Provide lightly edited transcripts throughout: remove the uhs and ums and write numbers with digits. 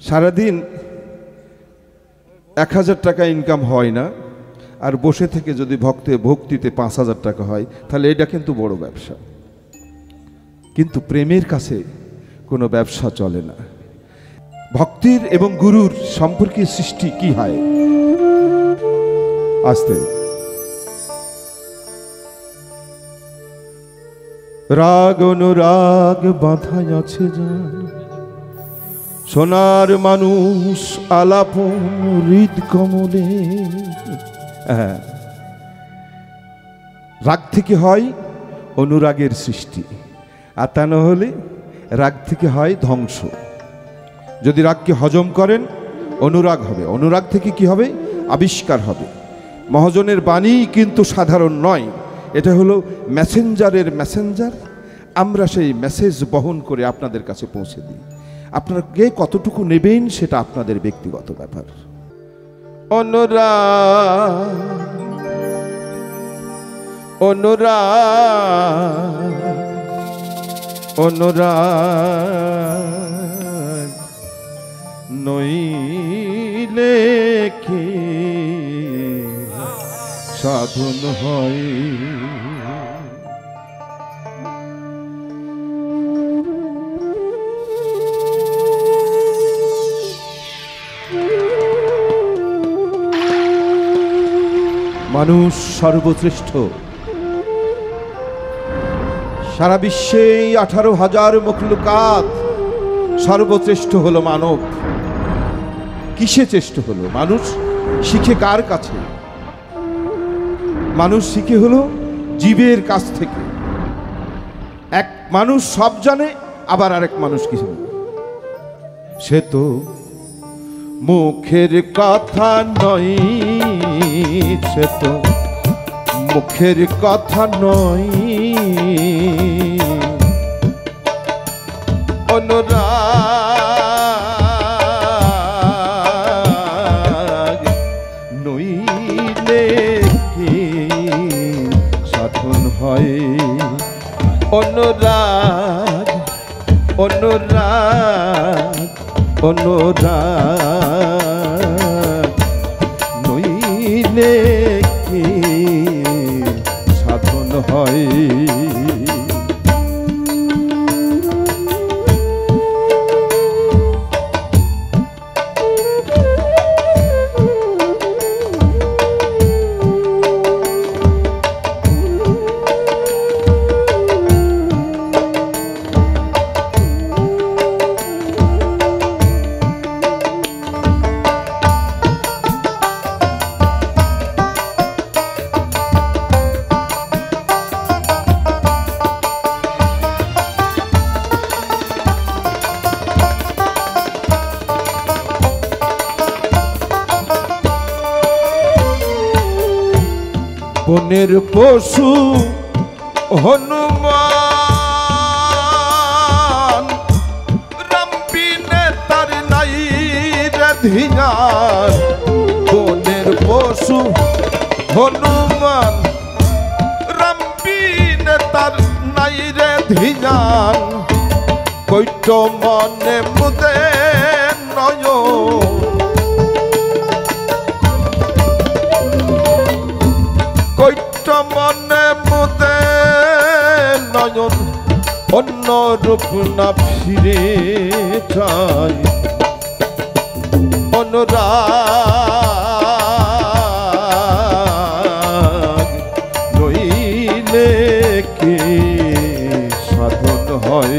সারাদিন 1000 টাকা ইনকাম হয় না, আর বসে থেকে যদি ভক্তিতে 5000 টাকা হয়, তাহলে এটা কিন্তু বড় ব্যবসা। কিন্তু প্রেমের কাছে কোনো ব্যবসা চলে না। ভক্তির এবং গুরুর সম্পর্কে সৃষ্টি কি হয়? আস্তে রাগ অনুরাগ বাঁধাই আছে জান, সোনার মানুষ আলাপন হৃদ কমলে। রাগ থেকে হয় অনুরাগের সৃষ্টি, আর তা না হলে রাগ থেকে হয় ধ্বংস। যদি রাগকে হজম করেন, অনুরাগ হবে। অনুরাগ থেকে কি হবে? আবিষ্কার হবে। মহাজনের বাণী কিন্তু সাধারণ নয়, এটা হলো মেসেঞ্জারের মেসেঞ্জার। আমরা সেই মেসেজ বহন করে আপনাদের কাছে পৌঁছে দিই। আপনারা কে কতটুকু নেবেন সেটা আপনাদের ব্যক্তিগত ব্যাপার। অনুরাগ অনুরাগ অনুরাগ নইলে কি সাধন হয়? মানুষ সর্বশ্রেষ্ঠ। সারা বিশ্বে 18,000 মখলুকাত, সর্বশ্রেষ্ঠ হলো মানব। কিসে শ্রেষ্ঠ হলো? মানুষ শিখে কার কাছে? মানুষ শিখে হলো জীবের কাছ থেকে। এক মানুষ সব জানে, আবার আরেক মানুষ কি জানে? সে তো মুখের কথা নয়, সে তো মুখের কথা নয়। অনুরাগ নইলে কি সাধন হয়? অনুরাগ অনুরাগ অনুরাগ নইলে কি সাধন হয়? বনের পশু হনুমান, রামবিনে তার নাই রে ধিয়ান। বনের পশু হনুমান, রামবিনে তার নাই রে ধিয়ান। কৈট মনে মুদে নয়, কৈট মনে মুদে নয়ন। অন্য রূপ না ফিরে চাই। অনুরাগ নইলে কি সাধন হয়?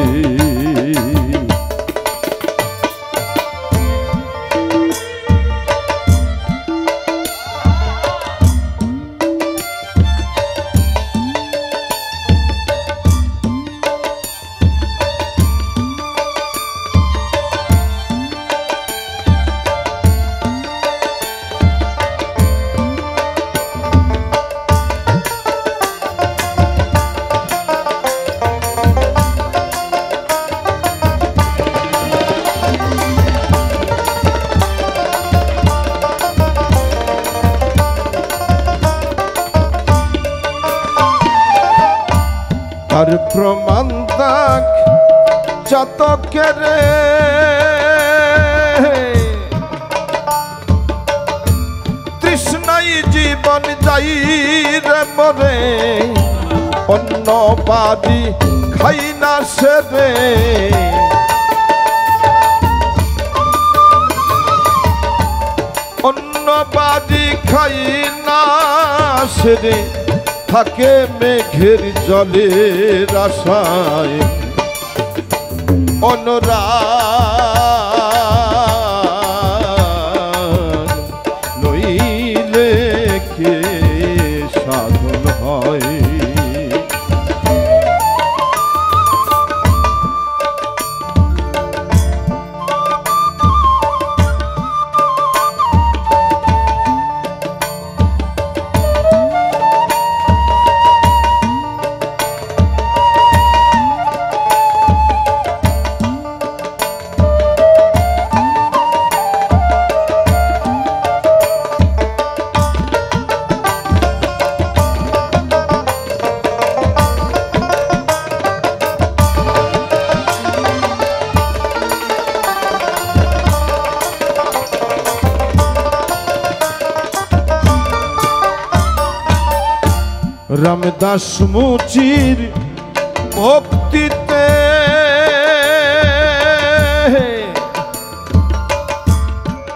তার প্রমাণ দেখ যত কেরে যাই রে মরে অন্য বাড়ি খাই না সেরে অন্য বাড়ি খাই না সেরে থাকে মেঘের জলের আশায় অনুরাগ নইলে কে সাধন হয় রামদাস মুচির ভক্তিতে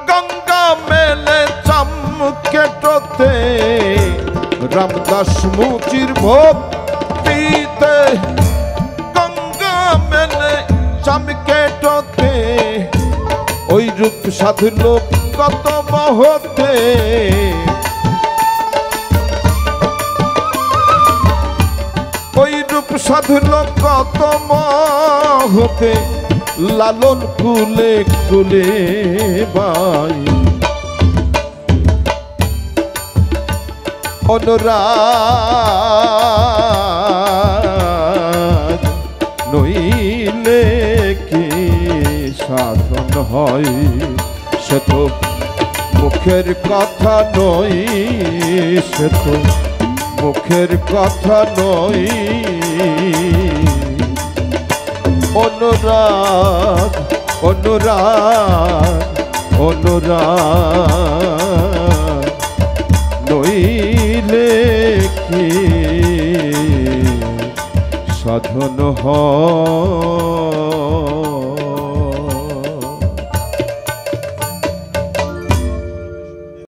গঙ্গা মেলে চমকেটতে রামদাস মুচির ভক্তিতে গঙ্গা মেলে চমকেটতে ওই রূপ সাধু লোক কত মহতে ওই রূপ সাধু লোক কত মহতে লালন কুলে কুলে বাই অনুরাগ নইলে কি সাধন হয় সে তো মুখের কথা নয় সে তো মুখের কথা নয় অনুরাগ অনুরাগ অনুরাগ নইলে কি সাধন হয়।